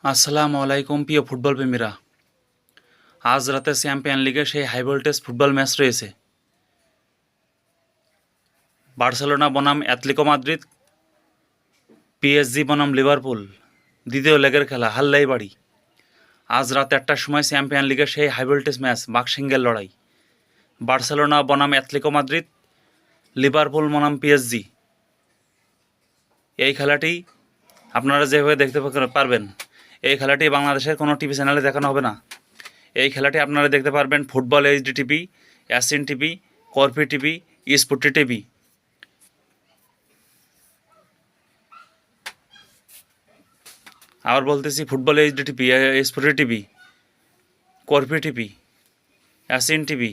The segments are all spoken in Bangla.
আসসালামু আলাইকুম প্রিয় ফুটবল প্রেমীরা। আজ রাতে চ্যাম্পিয়ন লিগে সেই হাই ভোল্টেজ ফুটবল ম্যাচ রয়েছে। বার্সেলোনা বনাম অ্যাটলেটিকো মাদ্রিদ, পিএসজি বনাম লিভারপুল, দ্বিতীয় লেগের খেলা হাল্লাই বাড়ি। আজ রাত 1টার সময় চ্যাম্পিয়ন লিগের সেই হাই ভোল্টেজ ম্যাচ, বাকসিঙ্গের লড়াই। বার্সেলোনা বনাম অ্যাটলেটিকো মাদ্রিদ, লিভারপুল বনাম পিএসজি। এই খেলাটি আপনারা যেভাবে দেখতে পারবেন, এই খেলাটি বাংলাদেশের কোনো টিভি চ্যানেলে দেখানো হবে না। এই খেলাটি আপনারা দেখতে পারবেন ফুটবল এইচডি টিভি, অ্যাসিন টিভি, কর্পি টিভি, স্পোর্টি টিভি। আবার বলতেছি football HD TV, sporty TV, কর্পি টিভি, অ্যাসিন টিভি।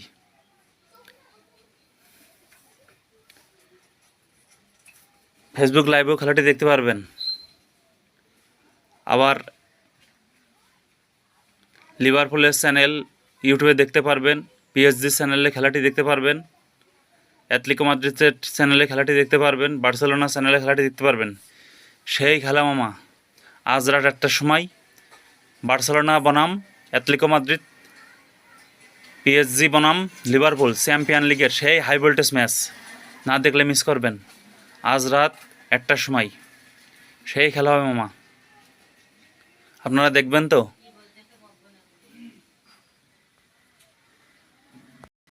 ফেসবুক লাইভেও খেলাটি দেখতে পারবেন। আবার লিভারপুলের চ্যানেল ইউটিউবে দেখতে পারবেন, পিএসজি চ্যানেলে খেলাটি দেখতে পারবেন, অ্যাটলেটিকো মাদ্রিদের চ্যানেলে খেলাটি দেখতে পারবেন, বার্সেলোনা চ্যানেলে খেলাটি দেখতে পারবেন। সেই খেলা মামা আজ রাত 1টার সময় বার্সেলোনা বনাম অ্যাটলেটিকো মাদ্রিদ, পিএসজি বনাম লিভারপুল, চ্যাম্পিয়ন লিগের সেই হাই ভোল্টেজ ম্যাচ। না দেখলে মিস করবেন। আজ রাত 1টার সময় সেই খেলা হবে মামা, আপনারা দেখবেন তো?